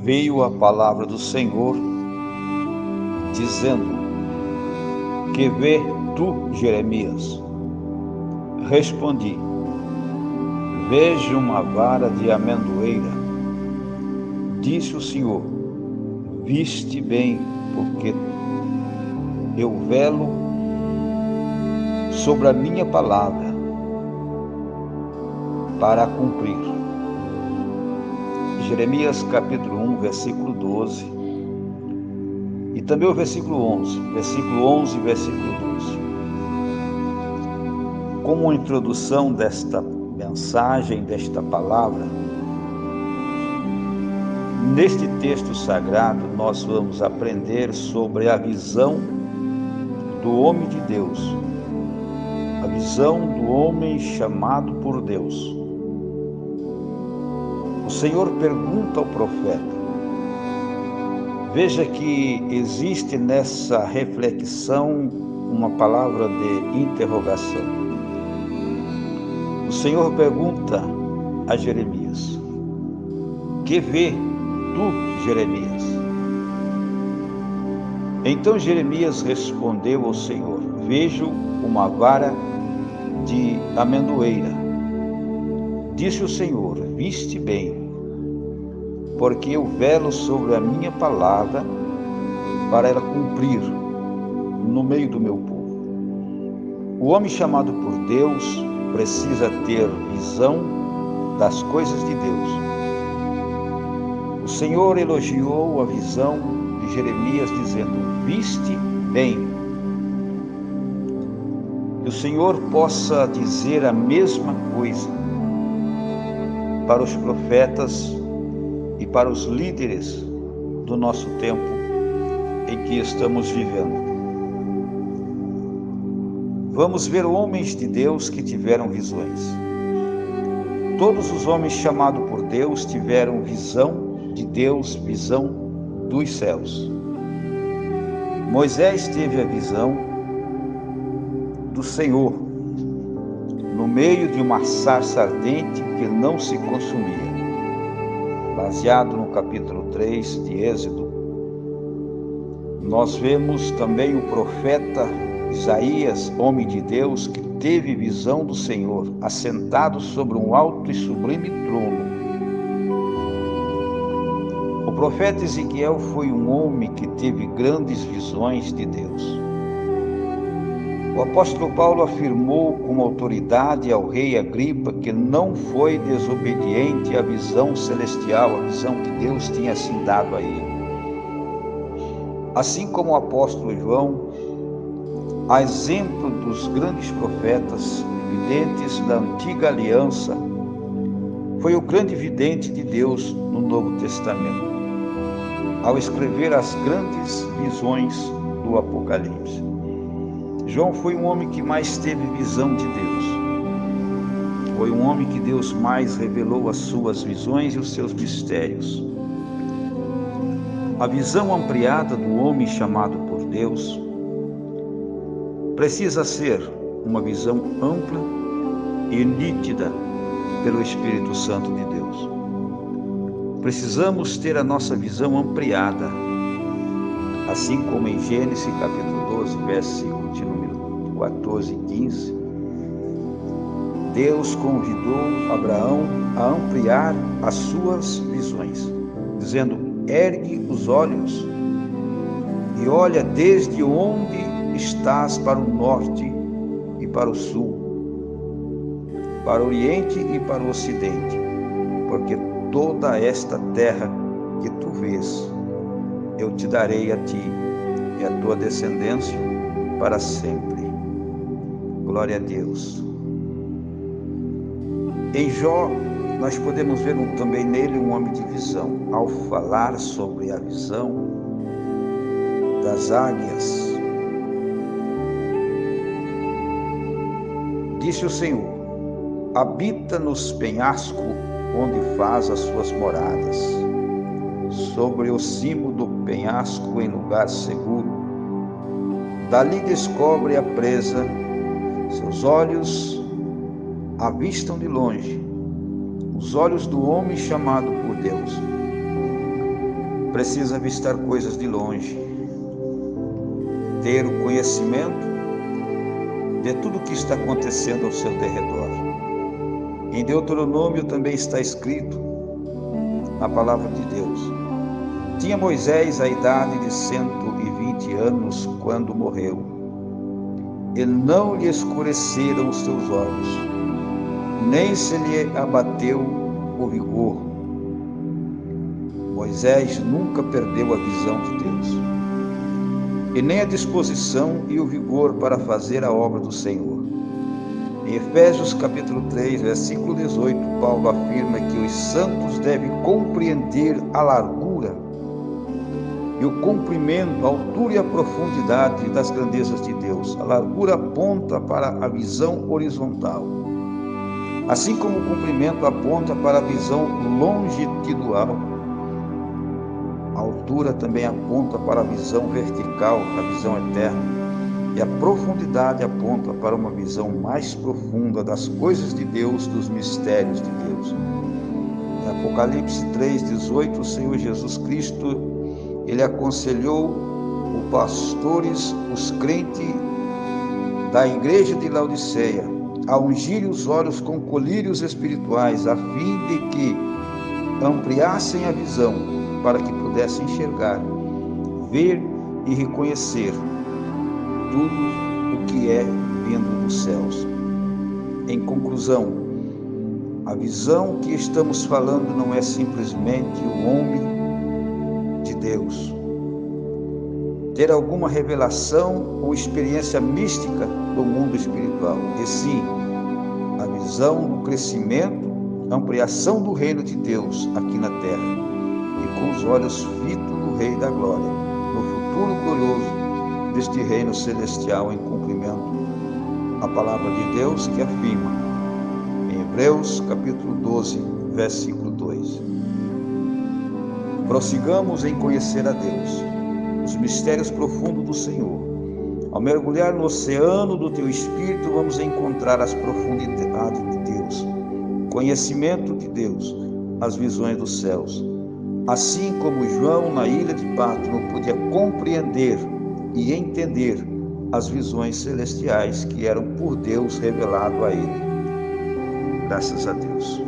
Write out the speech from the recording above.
veio a palavra do Senhor, dizendo: Que vê tu, Jeremias? Respondi: Vejo uma vara de amendoeira. Disse o Senhor: Viste bem, porque eu velo sobre a minha palavra para cumprir. Jeremias capítulo 1, versículo 12, e também o versículo 11 e versículo 12. Como introdução desta mensagem, desta palavra, neste texto sagrado nós vamos aprender sobre a visão do homem de Deus, a visão do homem chamado por Deus. O Senhor pergunta ao profeta. Veja que existe nessa reflexão uma palavra de interrogação. O Senhor pergunta a Jeremias: Que vê tu, Jeremias? Então Jeremias respondeu ao Senhor: Vejo uma vara de amendoeira. Disse o Senhor: Viste bem, porque eu velo sobre a minha palavra para ela cumprir no meio do meu povo. O homem chamado por Deus precisa ter visão das coisas de Deus. O Senhor elogiou a visão de Jeremias dizendo: Viste bem. Que o Senhor possa dizer a mesma coisa para os profetas e para os líderes do nosso tempo em que estamos vivendo. Vamos ver homens de Deus que tiveram visões. Todos os homens chamados por Deus tiveram visão de Deus, visão dos céus. Moisés teve a visão do Senhor no meio de uma sarça ardente que não se consumia. Baseado no capítulo 3 de Êxodo, nós vemos também o profeta Isaías, homem de Deus, que teve visão do Senhor, assentado sobre um alto e sublime trono. O profeta Ezequiel foi um homem que teve grandes visões de Deus. O apóstolo Paulo afirmou com autoridade ao rei Agripa que não foi desobediente à visão celestial, a visão que Deus tinha assim dado a ele. Assim como o apóstolo João, a exemplo dos grandes profetas, videntes da antiga aliança, foi o grande vidente de Deus no Novo Testamento, ao escrever as grandes visões do Apocalipse. João foi um homem que mais teve visão de Deus. Foi um homem que Deus mais revelou as suas visões e os seus mistérios. A visão ampliada do homem chamado por Deus precisa ser uma visão ampla e nítida pelo Espírito Santo de Deus. Precisamos ter a nossa visão ampliada, assim como em Gênesis capítulo 12, versículo de número 14 e 15, Deus convidou Abraão a ampliar as suas visões, dizendo: Ergue os olhos e olha desde onde estás para o norte e para o sul, para o oriente e para o ocidente, porque toda esta terra que tu vês, eu te darei a ti e a tua descendência para sempre. Glória a Deus. Em Jó, nós podemos ver também nele um homem de visão, ao falar sobre a visão das águias. Disse o Senhor: Habita nos penhascos onde faz as suas moradas, sobre o cimo do penhasco em lugar seguro. Dali descobre a presa, seus olhos avistam de longe, os olhos do homem chamado por Deus. precisa avistar coisas de longe, ter o conhecimento de tudo o que está acontecendo ao seu derredor. Em Deuteronômio também está escrito a palavra de Deus. Tinha Moisés a idade de 120 anos quando morreu, e não lhe escureceram os seus olhos, nem se lhe abateu o vigor. Moisés nunca perdeu a visão de Deus, e nem a disposição e o vigor para fazer a obra do Senhor. Em Efésios capítulo 3, versículo 18, Paulo afirma que os santos devem compreender a largura e o comprimento, a altura e a profundidade das grandezas de Deus. A largura aponta para a visão horizontal, assim como o comprimento aponta para a visão longitudinal. A altura também aponta para a visão vertical, a visão eterna. E a profundidade aponta para uma visão mais profunda das coisas de Deus, dos mistérios de Deus. Em Apocalipse 3:18, o Senhor Jesus Cristo, Ele aconselhou os pastores, os crentes da igreja de Laodiceia, a ungir os olhos com colírios espirituais, a fim de que ampliassem a visão, para que pudessem enxergar, ver e reconhecer tudo o que é vindo dos céus. Em conclusão, a visão que estamos falando não é simplesmente o homem de Deus ter alguma revelação ou experiência mística do mundo espiritual, e sim a visão do crescimento, ampliação do reino de Deus aqui na terra, e com os olhos fitos no Rei da Glória, no futuro glorioso deste reino celestial, em cumprimento à palavra de Deus que afirma em Hebreus capítulo 12, versículo 2. Prossigamos em conhecer a Deus, os mistérios profundos do Senhor. Ao mergulhar no oceano do teu Espírito, vamos encontrar as profundidades de Deus, conhecimento de Deus, as visões dos céus. Assim como João na ilha de Patmos não podia compreender e entender as visões celestiais que eram por Deus revelado a ele. Graças a Deus.